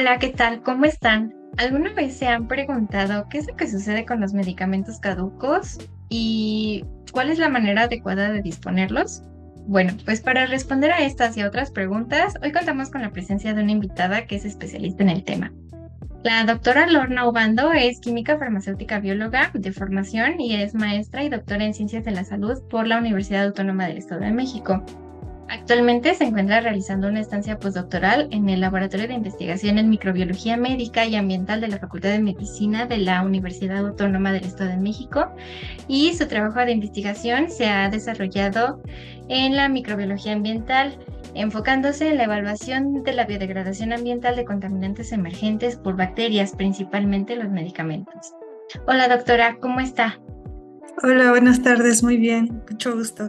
Hola, ¿qué tal? ¿Cómo están? ¿Alguna vez se han preguntado qué es lo que sucede con los medicamentos caducos y cuál es la manera adecuada de disponerlos? Bueno, pues para responder a estas y a otras preguntas, hoy contamos con la presencia de una invitada que es especialista en el tema. La doctora Lorna Obando es química farmacéutica bióloga de formación y es maestra y doctora en ciencias de la salud por la Universidad Autónoma del Estado de México. Actualmente se encuentra realizando una estancia postdoctoral en el Laboratorio de Investigación en Microbiología Médica y Ambiental de la Facultad de Medicina de la Universidad Autónoma del Estado de México y su trabajo de investigación se ha desarrollado en la microbiología ambiental, enfocándose en la evaluación de la biodegradación ambiental de contaminantes emergentes por bacterias, principalmente los medicamentos. Hola doctora, ¿cómo está? Hola, buenas tardes, muy bien, mucho gusto.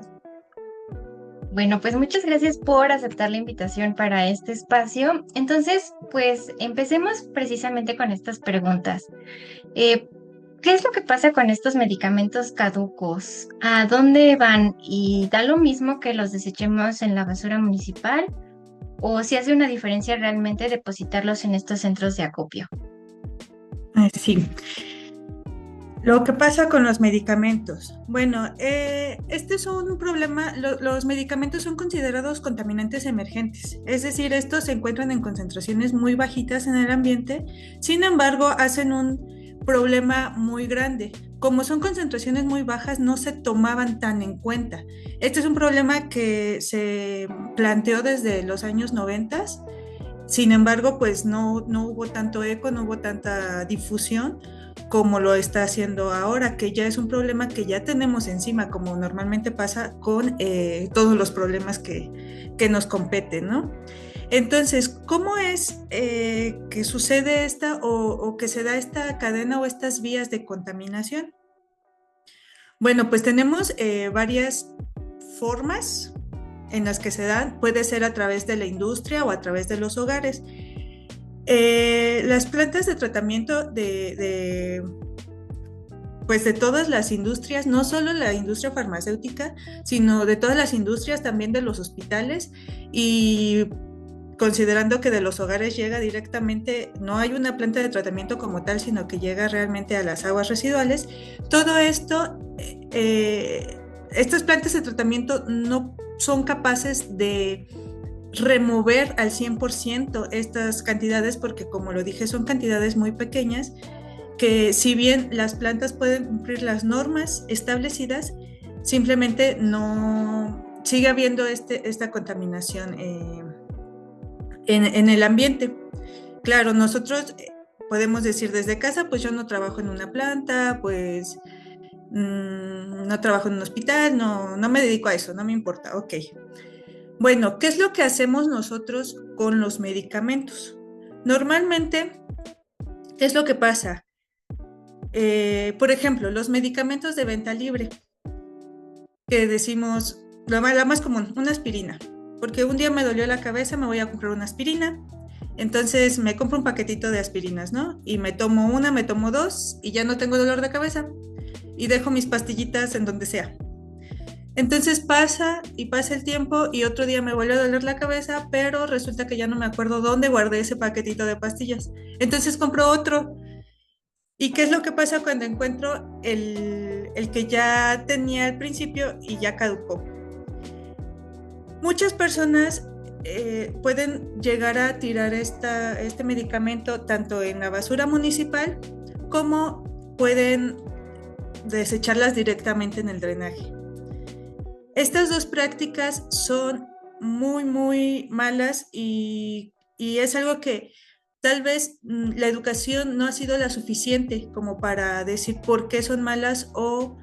Bueno, pues muchas gracias por aceptar la invitación para este espacio. Entonces, pues empecemos precisamente con estas preguntas. Eh, ¿Qué es lo que pasa con estos medicamentos caducos? ¿A dónde van? ¿Y da lo mismo que los desechemos en la basura municipal? ¿O si hace una diferencia realmente depositarlos en estos centros de acopio? Sí, lo que pasa con los medicamentos. Bueno, este es un problema, los medicamentos son considerados contaminantes emergentes, es decir, estos se encuentran en concentraciones muy bajitas en el ambiente, sin embargo, hacen un problema muy grande. Como son concentraciones muy bajas, no se tomaban tan en cuenta. Este es un problema que se planteó desde los años 90. Sin embargo, pues no hubo tanto eco, no hubo tanta difusión como lo está haciendo ahora, que ya es un problema que ya tenemos encima, como normalmente pasa con todos los problemas que nos competen, ¿no? Entonces, ¿cómo es que sucede esta o que se da esta cadena o estas vías de contaminación? Bueno, pues tenemos varias formas en las que se dan, puede ser a través de la industria o a través de los hogares. Las plantas de tratamiento pues de todas las industrias, no solo la industria farmacéutica, sino de todas las industrias, también de los hospitales y considerando que de los hogares llega directamente, no hay una planta de tratamiento como tal, sino que llega realmente a las aguas residuales. Todo esto, estas plantas de tratamiento no son capaces de remover al 100% estas cantidades porque como lo dije son cantidades muy pequeñas que si bien las plantas pueden cumplir las normas establecidas, simplemente no sigue habiendo esta contaminación en el ambiente. Claro, nosotros podemos decir desde casa, pues yo no trabajo en una planta, pues no trabajo en un hospital, no me dedico a eso, no me importa, ok. Bueno, ¿qué es lo que hacemos nosotros con los medicamentos? Normalmente, ¿qué es lo que pasa? Por ejemplo, los medicamentos de venta libre, que decimos, la más común, una aspirina, porque un día me dolió la cabeza, me voy a comprar una aspirina, entonces me compro un paquetito de aspirinas, ¿no? Y me tomo una, me tomo dos y ya no tengo dolor de cabeza y dejo mis pastillitas en donde sea. Entonces pasa y pasa el tiempo y otro día me vuelve a doler la cabeza, pero resulta que ya no me acuerdo dónde guardé ese paquetito de pastillas. Entonces compro otro. ¿Y qué es lo que pasa cuando encuentro el que ya tenía al principio y ya caducó? Muchas personas pueden llegar a tirar este medicamento tanto en la basura municipal como pueden desecharlas directamente en el drenaje. Estas dos prácticas son muy malas y es algo que tal vez la educación no ha sido la suficiente como para decir por qué son malas o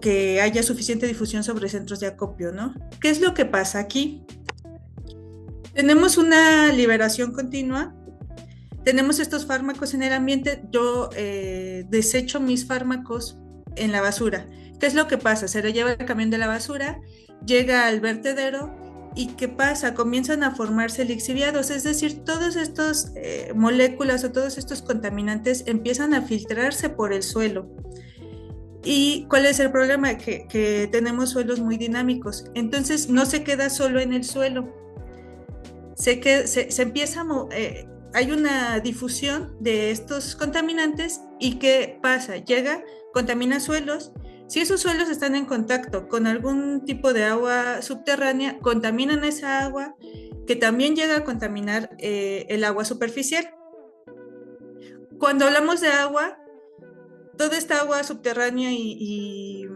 que haya suficiente difusión sobre centros de acopio, ¿no? ¿Qué es lo que pasa aquí? Tenemos una liberación continua, tenemos estos fármacos en el ambiente, yo desecho mis fármacos en la basura. ¿Qué es lo que pasa? Se le lleva el camión de la basura, llega al vertedero y ¿qué pasa? Comienzan a formarse lixiviados, es decir, todas estas moléculas o todos estos contaminantes empiezan a filtrarse por el suelo. ¿Y cuál es el problema? Que tenemos suelos muy dinámicos, entonces no se queda solo en el suelo, se empieza hay una difusión de estos contaminantes y ¿qué pasa? Llega, contamina suelos. Si esos suelos están en contacto con algún tipo de agua subterránea, contaminan esa agua que también llega a contaminar el agua superficial. Cuando hablamos de agua, toda esta agua subterránea y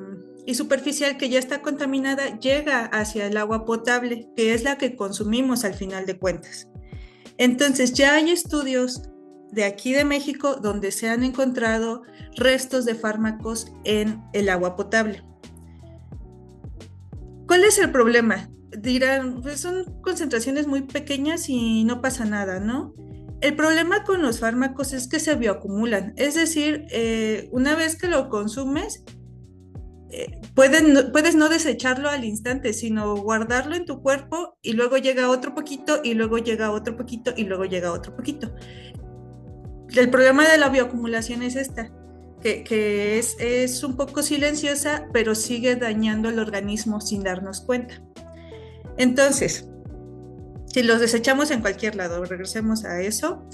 superficial que ya está contaminada llega hacia el agua potable, que es la que consumimos al final de cuentas. Entonces ya hay estudios de aquí de México donde se han encontrado restos de fármacos en el agua potable. ¿Cuál es el problema? Dirán, pues son concentraciones muy pequeñas y no pasa nada, ¿no? El problema con los fármacos es que se bioacumulan, es decir, una vez que lo consumes, puedes no desecharlo al instante, sino guardarlo en tu cuerpo y luego llega otro poquito y luego llega otro poquito y luego llega otro poquito. El problema de la bioacumulación es esta, que es un poco silenciosa, pero sigue dañando el organismo sin darnos cuenta. Entonces, si los desechamos en cualquier lado, regresemos a eso,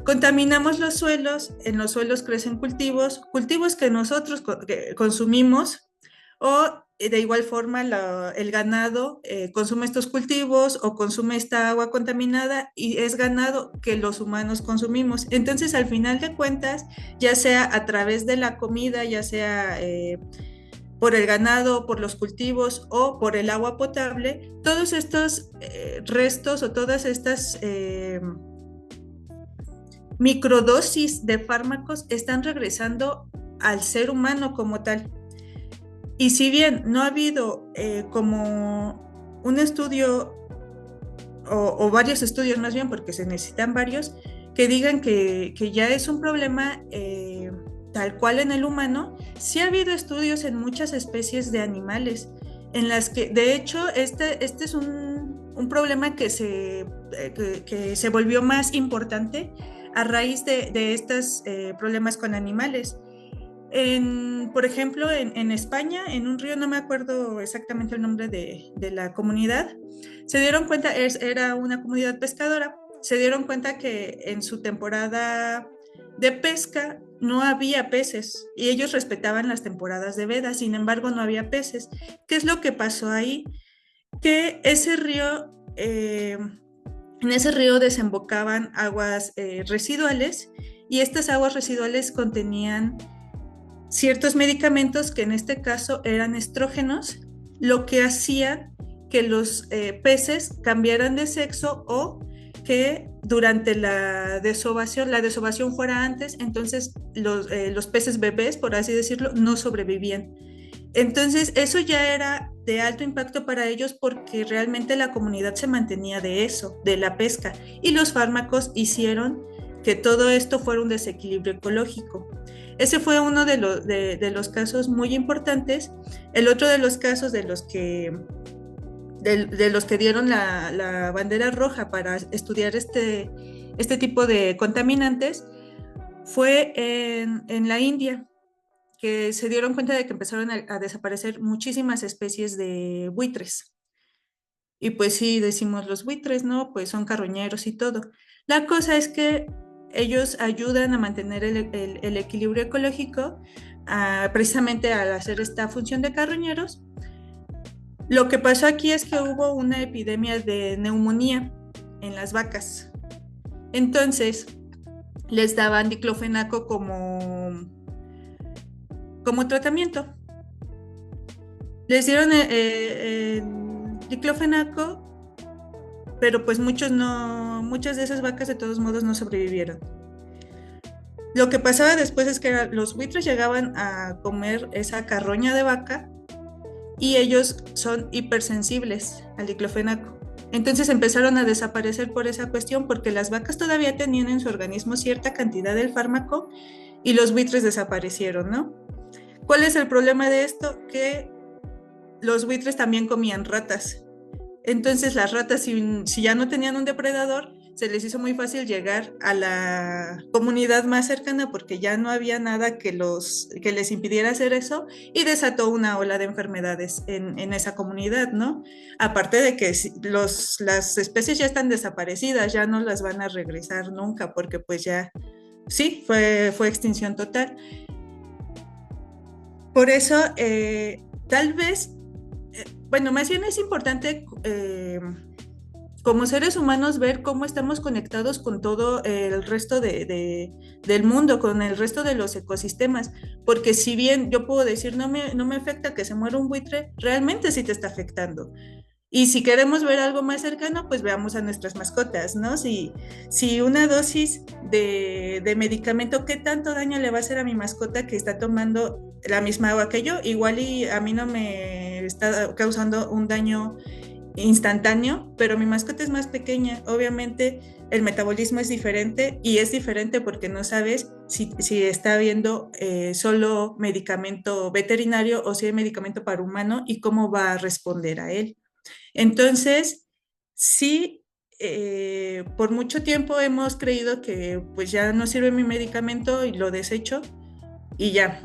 contaminamos los suelos, en los suelos crecen cultivos que nosotros consumimos, o de igual forma el ganado consume estos cultivos o consume esta agua contaminada y es ganado que los humanos consumimos. Entonces, al final de cuentas, ya sea a través de la comida, ya sea por el ganado, por los cultivos o por el agua potable, todos estos restos o todas estas microdosis de fármacos están regresando al ser humano como tal. Y si bien no ha habido como un estudio o varios estudios más bien, porque se necesitan varios, que digan que ya es un problema tal cual en el humano, sí ha habido estudios en muchas especies de animales, en las que de hecho este es un problema que se volvió más importante a raíz de estos problemas con animales. Por ejemplo, en España, en un río, no me acuerdo exactamente el nombre de la comunidad, se dieron cuenta, era una comunidad pescadora, se dieron cuenta que en su temporada de pesca no había peces y ellos respetaban las temporadas de veda, sin embargo no había peces. ¿Qué es lo que pasó ahí? Que ese río, en ese río desembocaban aguas residuales y estas aguas residuales contenían ciertos medicamentos que en este caso eran estrógenos, lo que hacía que los peces cambiaran de sexo o que durante la desovación fuera antes, entonces los peces bebés, por así decirlo, no sobrevivían. Entonces eso ya era de alto impacto para ellos porque realmente la comunidad se mantenía de eso, de la pesca, y los fármacos hicieron que todo esto fuera un desequilibrio ecológico. Ese fue uno de los casos muy importantes. El otro de los casos de los que dieron la bandera roja para estudiar este tipo de contaminantes fue en la India, que se dieron cuenta de que empezaron a desaparecer muchísimas especies de buitres. Y pues sí, decimos los buitres, ¿no? Pues son carroñeros y todo. La cosa es que ellos ayudan a mantener el equilibrio ecológico, precisamente al hacer esta función de carroñeros. Lo que pasó aquí es que hubo una epidemia de neumonía en las vacas. Entonces, les daban diclofenaco como tratamiento. Les dieron diclofenaco, pero pues muchas de esas vacas de todos modos no sobrevivieron. Lo que pasaba después es que los buitres llegaban a comer esa carroña de vaca y ellos son hipersensibles al diclofenaco. Entonces empezaron a desaparecer por esa cuestión, porque las vacas todavía tenían en su organismo cierta cantidad del fármaco y los buitres desaparecieron, ¿no? ¿Cuál es el problema de esto? Que los buitres también comían ratas. Entonces las ratas, si ya no tenían un depredador, se les hizo muy fácil llegar a la comunidad más cercana porque ya no había nada que les impidiera hacer eso y desató una ola de enfermedades en esa comunidad, ¿no? Aparte de que las especies ya están desaparecidas, ya no las van a regresar nunca porque pues ya, sí, fue extinción total. Por eso, tal vez, bueno, más bien es importante como seres humanos ver cómo estamos conectados con todo el resto del mundo, con el resto de los ecosistemas, porque si bien yo puedo decir no me afecta que se muera un buitre, realmente sí te está afectando. Y si queremos ver algo más cercano, pues veamos a nuestras mascotas, ¿no? Si una dosis de medicamento, ¿qué tanto daño le va a hacer a mi mascota que está tomando la misma agua que yo? Igual y a mí no me está causando un daño instantáneo, pero mi mascota es más pequeña. Obviamente el metabolismo es diferente y es diferente porque no sabes si está habiendo solo medicamento veterinario o si hay medicamento para humano y cómo va a responder a él. Entonces, sí, por mucho tiempo hemos creído que pues ya no sirve mi medicamento y lo desecho y ya.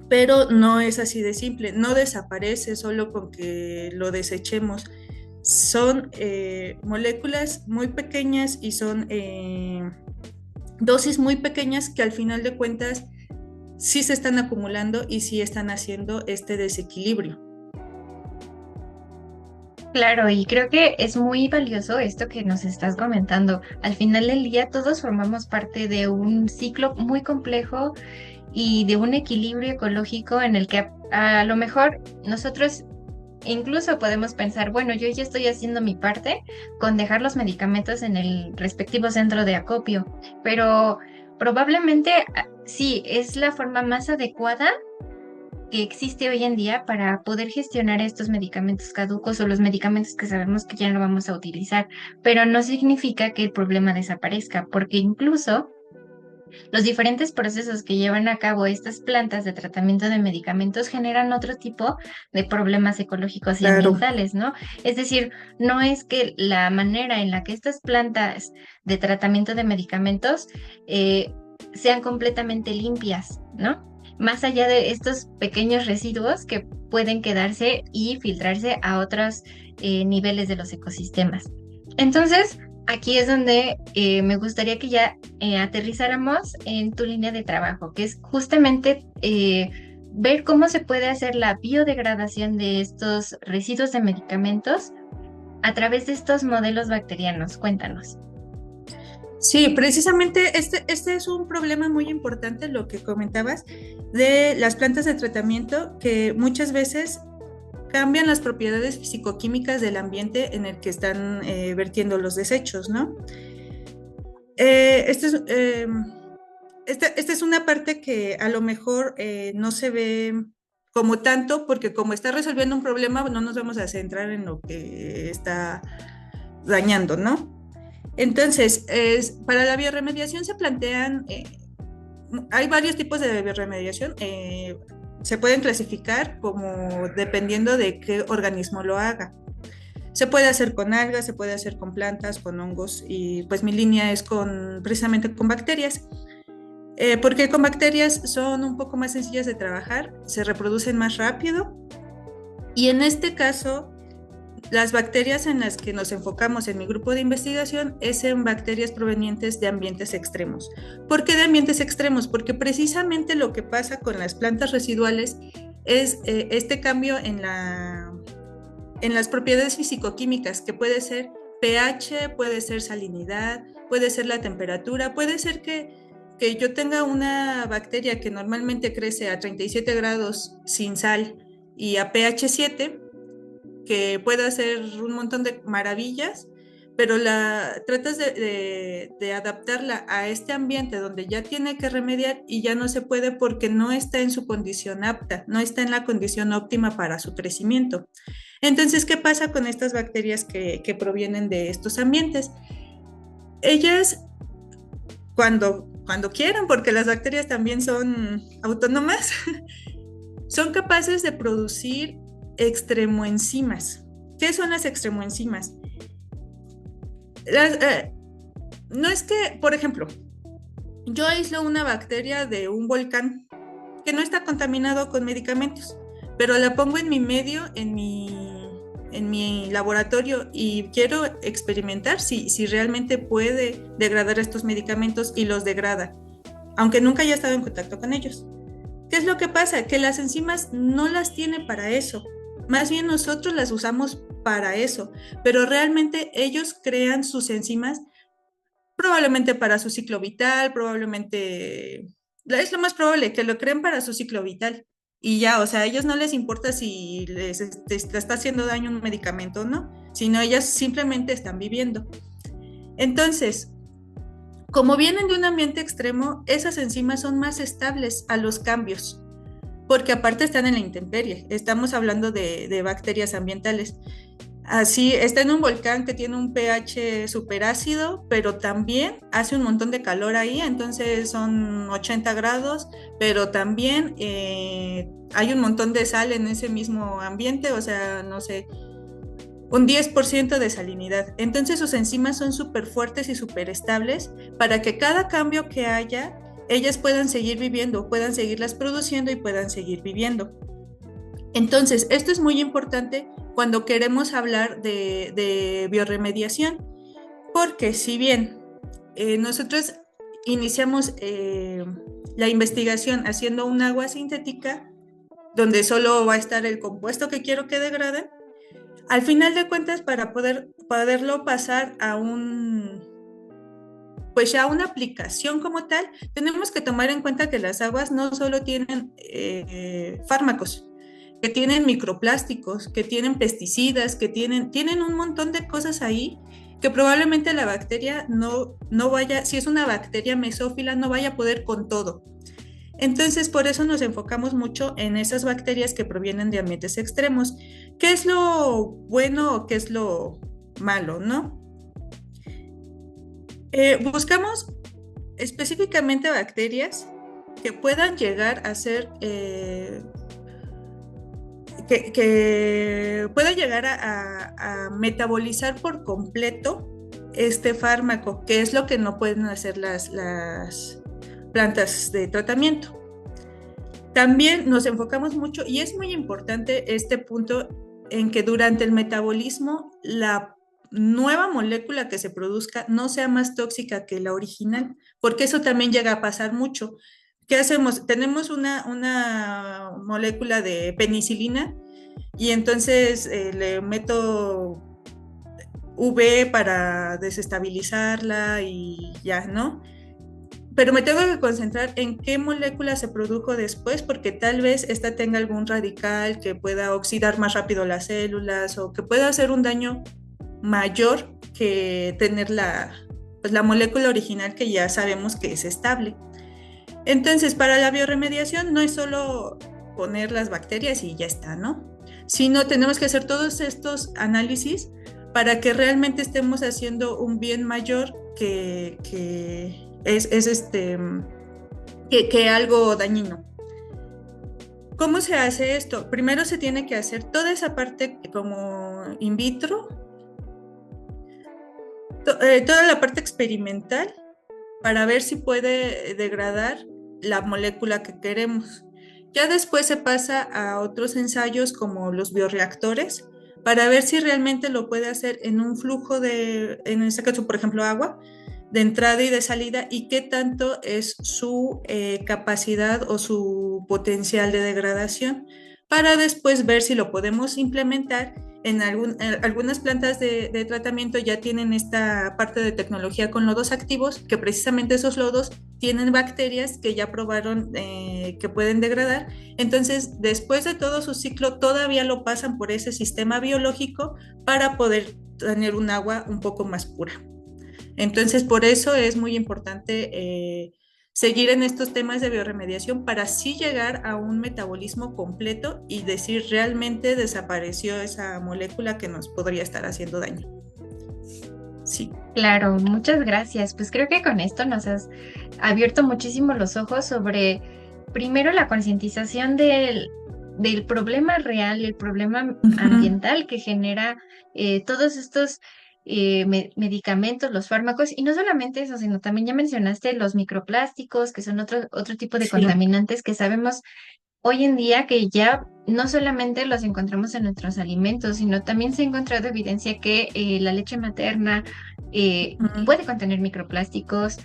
Pero no es así de simple, no desaparece solo con que lo desechemos. Son moléculas muy pequeñas y son dosis muy pequeñas que al final de cuentas sí se están acumulando y sí están haciendo este desequilibrio. Claro, y creo que es muy valioso esto que nos estás comentando. Al final del día, todos formamos parte de un ciclo muy complejo y de un equilibrio ecológico en el que a lo mejor nosotros incluso podemos pensar, bueno, yo ya estoy haciendo mi parte con dejar los medicamentos en el respectivo centro de acopio, pero probablemente sí, es la forma más adecuada que existe hoy en día para poder gestionar estos medicamentos caducos o los medicamentos que sabemos que ya no vamos a utilizar, pero no significa que el problema desaparezca, porque incluso los diferentes procesos que llevan a cabo estas plantas de tratamiento de medicamentos generan otro tipo de problemas ecológicos y Claro. ambientales, ¿no? Es decir, no es que la manera en la que estas plantas de tratamiento de medicamentos sean completamente limpias, ¿no? Más allá de estos pequeños residuos que pueden quedarse y filtrarse a otros niveles de los ecosistemas. Entonces, aquí es donde me gustaría que ya aterrizáramos en tu línea de trabajo, que es justamente ver cómo se puede hacer la biodegradación de estos residuos de medicamentos a través de estos modelos bacterianos. Cuéntanos. Sí, precisamente este es un problema muy importante, lo que comentabas, de las plantas de tratamiento que muchas veces cambian las propiedades fisicoquímicas del ambiente en el que están vertiendo los desechos, ¿no? Esta es una parte que a lo mejor no se ve como tanto, porque como está resolviendo un problema, no nos vamos a centrar en lo que está dañando, ¿no? Entonces, para la bioremediación se plantean, hay varios tipos de bioremediación, se pueden clasificar como dependiendo de qué organismo lo haga. Se puede hacer con algas, se puede hacer con plantas, con hongos y pues mi línea es precisamente con bacterias. Porque con bacterias son un poco más sencillas de trabajar, se reproducen más rápido y en este caso las bacterias en las que nos enfocamos en mi grupo de investigación es en bacterias provenientes de ambientes extremos. ¿Por qué de ambientes extremos? Porque precisamente lo que pasa con las plantas residuales es este cambio en las propiedades fisicoquímicas, que puede ser pH, puede ser salinidad, puede ser la temperatura, puede ser que yo tenga una bacteria que normalmente crece a 37 grados sin sal y a pH 7, que puede hacer un montón de maravillas, pero tratas de adaptarla a este ambiente donde ya tiene que remediar y ya no se puede porque no está en su condición apta, no está en la condición óptima para su crecimiento. Entonces, ¿qué pasa con estas bacterias que provienen de estos ambientes? Ellas, cuando quieran, porque las bacterias también son autónomas, son capaces de producir extremoenzimas. ¿Qué son las extremoenzimas? no es que, por ejemplo, yo aíslo una bacteria de un volcán que no está contaminado con medicamentos, pero la pongo en mi medio, en mi laboratorio y quiero experimentar si realmente puede degradar estos medicamentos y los degrada, aunque nunca haya estado en contacto con ellos. ¿Qué es lo que pasa? Que las enzimas no las tiene para eso. Más bien nosotros las usamos para eso, pero realmente ellos crean sus enzimas probablemente para su ciclo vital, probablemente es lo más probable que lo creen para su ciclo vital. Y ya, o sea, a ellos no les importa si les está haciendo daño un medicamento o no, sino ellas simplemente están viviendo. Entonces, como vienen de un ambiente extremo, esas enzimas son más estables a los cambios, porque aparte están en la intemperie. Estamos hablando de bacterias ambientales. Así, está en un volcán que tiene un pH superácido, pero también hace un montón de calor ahí, entonces son 80 grados, pero también hay un montón de sal en ese mismo ambiente, o sea, no sé, un 10% de salinidad. Entonces sus enzimas son súper fuertes y súper estables para que cada cambio que haya, ellas puedan seguir viviendo, puedan seguirlas produciendo y puedan seguir viviendo. Entonces, esto es muy importante cuando queremos hablar de biorremediación, porque si bien nosotros iniciamos la investigación haciendo un agua sintética, donde solo va a estar el compuesto que quiero que degrade, al final de cuentas, para poderlo pasar a pues ya una aplicación como tal, tenemos que tomar en cuenta que las aguas no solo tienen fármacos, que tienen microplásticos, que tienen pesticidas, que tienen un montón de cosas ahí que probablemente la bacteria no vaya, si es una bacteria mesófila, no vaya a poder con todo. Entonces, por eso nos enfocamos mucho en esas bacterias que provienen de ambientes extremos. ¿Qué es lo bueno o qué es lo malo, no? Buscamos específicamente bacterias que puedan llegar a ser que pueda llegar a metabolizar por completo este fármaco, que es lo que no pueden hacer las plantas de tratamiento. También nos enfocamos mucho, y es muy importante este punto, en que durante el metabolismo la nueva molécula que se produzca no sea más tóxica que la original, porque eso también llega a pasar mucho. ¿Qué hacemos? Tenemos una molécula de penicilina y entonces le meto V para desestabilizarla y ya, ¿no? Pero me tengo que concentrar en qué molécula se produjo después, porque tal vez esta tenga algún radical que pueda oxidar más rápido las células o que pueda hacer un daño mayor que tener pues la molécula original, que ya sabemos que es estable. Entonces, para la biorremediación no es solo poner las bacterias y ya está, ¿no? Sino tenemos que hacer todos estos análisis para que realmente estemos haciendo un bien mayor que algo dañino. ¿Cómo se hace esto? Primero se tiene que hacer toda esa parte como in vitro, toda la parte experimental, para ver si puede degradar la molécula que queremos. Ya después se pasa a otros ensayos como los bioreactores, para ver si realmente lo puede hacer en un flujo en este caso, por ejemplo, agua, de entrada y de salida, y qué tanto es su capacidad o su potencial de degradación, para después ver si lo podemos implementar en algunas plantas de tratamiento. Ya tienen esta parte de tecnología con lodos activos, que precisamente esos lodos tienen bacterias que ya probaron que pueden degradar. Entonces, después de todo su ciclo, todavía lo pasan por ese sistema biológico para poder tener un agua un poco más pura. Entonces, por eso es muy importante seguir en estos temas de biorremediación, para así llegar a un metabolismo completo y decir realmente desapareció esa molécula que nos podría estar haciendo daño. Sí. Claro, muchas gracias. Pues creo que con esto nos has abierto muchísimo los ojos sobre, primero, la concientización del problema real, el problema ambiental que genera todos estos medicamentos, los fármacos, y no solamente eso, sino también ya mencionaste los microplásticos, que son otro tipo de Sí. contaminantes que sabemos hoy en día que ya no solamente los encontramos en nuestros alimentos, sino también se ha encontrado evidencia que la leche materna Ujú. puede contener microplásticos,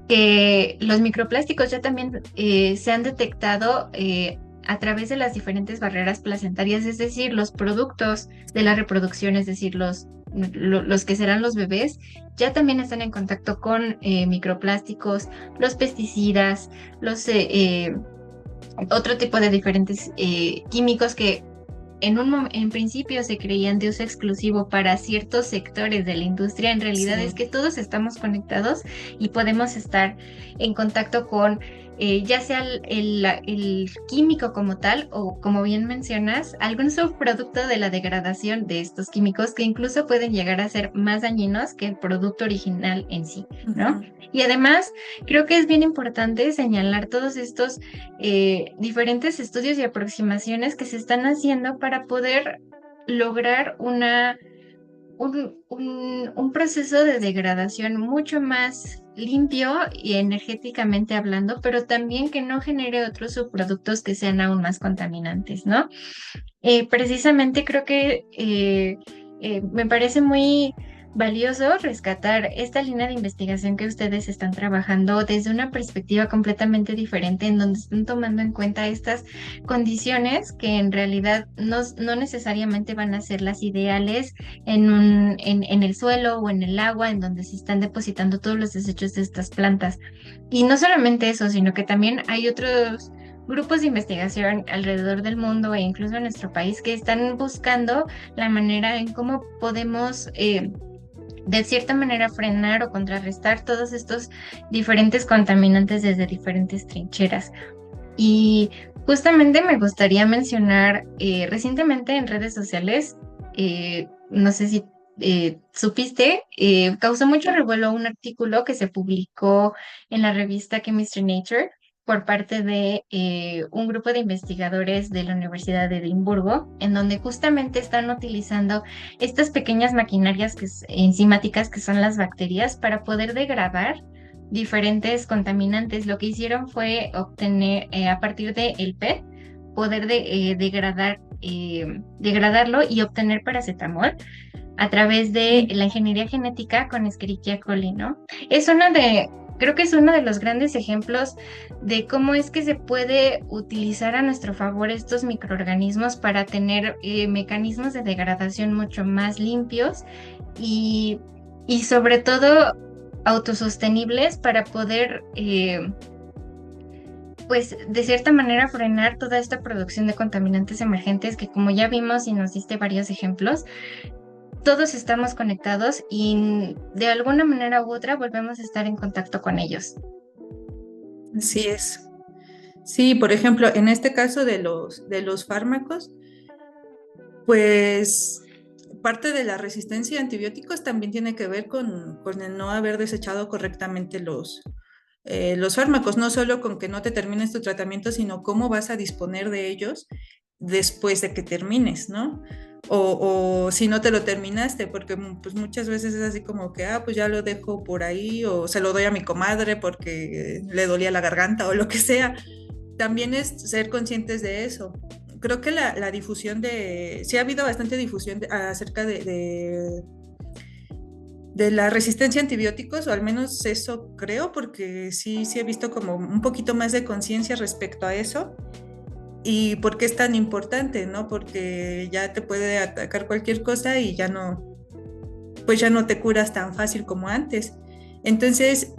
que los microplásticos ya también se han detectado a través de las diferentes barreras placentarias, es decir, los productos de la reproducción, es decir, los que serán los bebés, ya también están en contacto con microplásticos, los pesticidas, los otro tipo de diferentes químicos que en principio se creían de uso exclusivo para ciertos sectores de la industria. En realidad es Sí. que todos estamos conectados y podemos estar en contacto con ya sea el químico como tal o, como bien mencionas, algún subproducto de la degradación de estos químicos que incluso pueden llegar a ser más dañinos que el producto original en sí, ¿no? Ujú. Y además, creo que es bien importante señalar todos estos diferentes estudios y aproximaciones que se están haciendo para poder lograr un proceso de degradación mucho más limpio y energéticamente hablando, pero también que no genere otros subproductos que sean aún más contaminantes, ¿no? Precisamente creo que me parece muy valioso rescatar esta línea de investigación que ustedes están trabajando desde una perspectiva completamente diferente, en donde están tomando en cuenta estas condiciones que en realidad no necesariamente van a ser las ideales en el suelo o en el agua, en donde se están depositando todos los desechos de estas plantas. Y no solamente eso, sino que también hay otros grupos de investigación alrededor del mundo e incluso en nuestro país que están buscando la manera en cómo podemos de cierta manera frenar o contrarrestar todos estos diferentes contaminantes desde diferentes trincheras. Y justamente me gustaría mencionar recientemente en redes sociales, no sé si supiste, causó mucho revuelo un artículo que se publicó en la revista Chemistry Nature por parte de un grupo de investigadores de la Universidad de Edimburgo, en donde justamente están utilizando estas pequeñas maquinarias enzimáticas que son las bacterias para poder degradar diferentes contaminantes. Lo que hicieron fue obtener a partir del PET, poder degradarlo y obtener paracetamol a través de la ingeniería genética con Escherichia coli, ¿no? Es una de, creo que es uno de los grandes ejemplos de cómo es que se puede utilizar a nuestro favor estos microorganismos para tener mecanismos de degradación mucho más limpios y, y sobre todo autosostenibles para poder, pues, de cierta manera frenar toda esta producción de contaminantes emergentes que, como ya vimos y nos diste varios ejemplos, todos estamos conectados y de alguna manera u otra volvemos a estar en contacto con ellos. Así es. Sí, por ejemplo, en este caso de los fármacos, pues parte de la resistencia a antibióticos también tiene que ver con el no haber desechado correctamente los fármacos, no solo con que no te termines tu tratamiento, sino cómo vas a disponer de ellos después de que termines, ¿no? O si no te lo terminaste, porque pues muchas veces es así como que, pues ya lo dejo por ahí, o se lo doy a mi comadre porque le dolía la garganta o lo que sea. También es ser conscientes de eso. Creo que la difusión sí ha habido bastante difusión acerca de la resistencia a antibióticos, o al menos eso creo, porque sí he visto como un poquito más de conciencia respecto a eso y por qué es tan importante, ¿no? Porque ya te puede atacar cualquier cosa y pues ya no te curas tan fácil como antes. Entonces,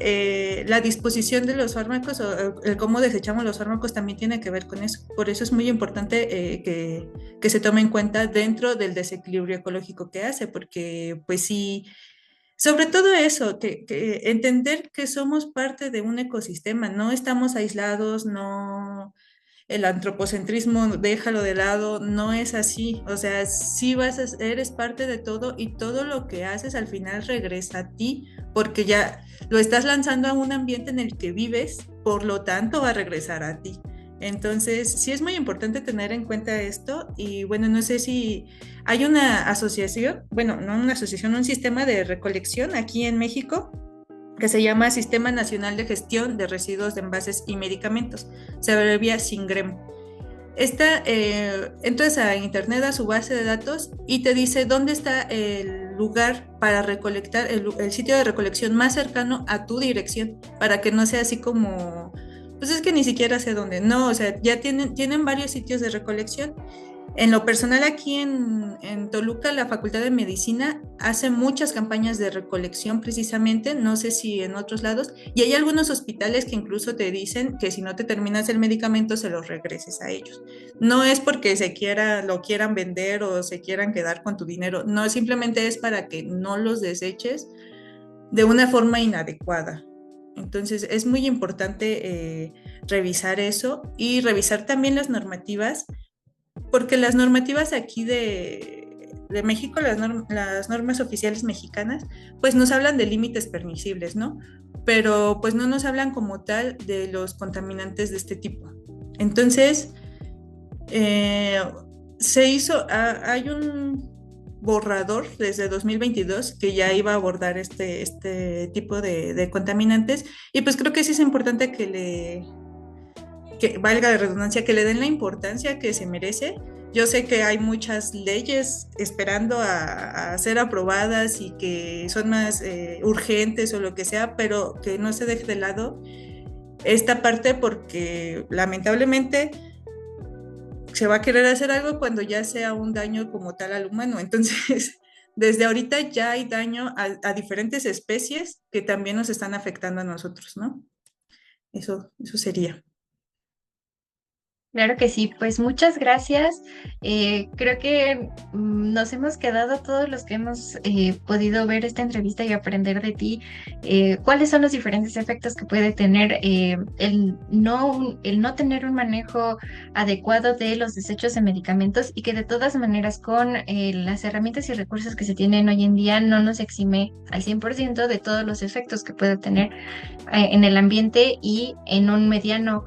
la disposición de los fármacos o el cómo desechamos los fármacos también tiene que ver con eso. Por eso es muy importante que se tome en cuenta dentro del desequilibrio ecológico que hace, porque pues sí, sobre todo eso, que entender que somos parte de un ecosistema, no estamos aislados, no, el antropocentrismo, déjalo de lado, no es así. O sea, sí eres parte de todo y todo lo que haces al final regresa a ti, porque ya lo estás lanzando a un ambiente en el que vives, por lo tanto va a regresar a ti. Entonces, sí es muy importante tener en cuenta esto y bueno, no sé si hay una asociación, bueno, no una asociación, un sistema de recolección aquí en México que se llama Sistema Nacional de Gestión de Residuos de Envases y Medicamentos, se abrevia SINGREM. Entras a internet a su base de datos y te dice dónde está el lugar para recolectar, el sitio de recolección más cercano a tu dirección, para que no sea así como, pues es que ni siquiera sé dónde, no, o sea, ya tienen varios sitios de recolección. En lo personal, aquí en Toluca, la Facultad de Medicina hace muchas campañas de recolección precisamente, no sé si en otros lados, y hay algunos hospitales que incluso te dicen que si no te terminas el medicamento, se los regreses a ellos. No es porque lo quieran vender o se quieran quedar con tu dinero, no, simplemente es para que no los deseches de una forma inadecuada. Entonces, es muy importante revisar eso y revisar también las normativas porque las normativas aquí de México, las normas oficiales mexicanas, pues nos hablan de límites permisibles, ¿no? Pero pues no nos hablan como tal de los contaminantes de este tipo. Entonces, eh, hay un borrador desde 2022 que ya iba a abordar este tipo de contaminantes y pues creo que sí es importante que valga la redundancia, que le den la importancia que se merece. Yo sé que hay muchas leyes esperando a ser aprobadas y que son más urgentes o lo que sea, pero que no se deje de lado esta parte porque lamentablemente se va a querer hacer algo cuando ya sea un daño como tal al humano. Entonces, desde ahorita ya hay daño a diferentes especies que también nos están afectando a nosotros, ¿no? Eso sería. Claro que sí, pues muchas gracias. Creo que nos hemos quedado todos los que hemos podido ver esta entrevista y aprender de ti cuáles son los diferentes efectos que puede tener el no tener un manejo adecuado de los desechos de medicamentos y que de todas maneras con las herramientas y recursos que se tienen hoy en día no nos exime al 100% de todos los efectos que puede tener en el ambiente y en un mediano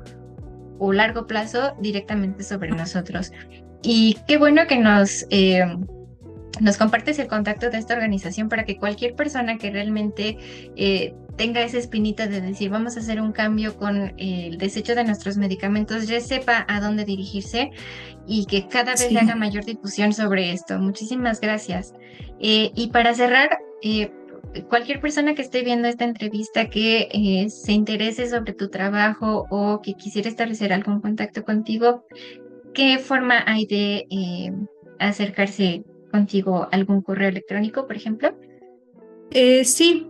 o largo plazo directamente sobre nosotros. Y qué bueno que nos compartes el contacto de esta organización para que cualquier persona que realmente tenga esa espinita de decir vamos a hacer un cambio con el desecho de nuestros medicamentos ya sepa a dónde dirigirse y que cada vez le haga Sí. mayor difusión sobre esto. Muchísimas gracias. Y para cerrar, cualquier persona que esté viendo esta entrevista que se interese sobre tu trabajo o que quisiera establecer algún contacto contigo, ¿qué forma hay de acercarse contigo? ¿Algún correo electrónico, por ejemplo? Sí,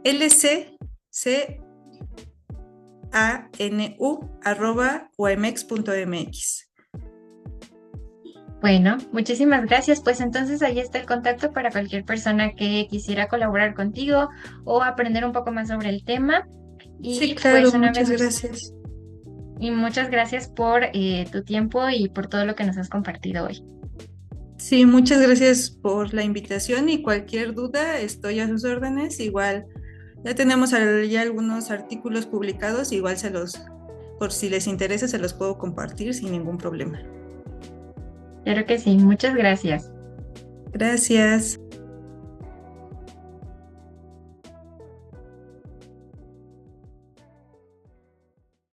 lccanu@omex.mx. Bueno, muchísimas gracias. Pues entonces ahí está el contacto para cualquier persona que quisiera colaborar contigo o aprender un poco más sobre el tema. Sí, Y claro, pues una vez muchas más, gracias. y muchas gracias por tu tiempo y por todo lo que nos has compartido hoy. Sí, muchas gracias por la invitación y cualquier duda estoy a sus órdenes. Igual ya tenemos ya algunos artículos publicados, igual por si les interesa, se los puedo compartir sin ningún problema. Claro que sí, muchas gracias. Gracias.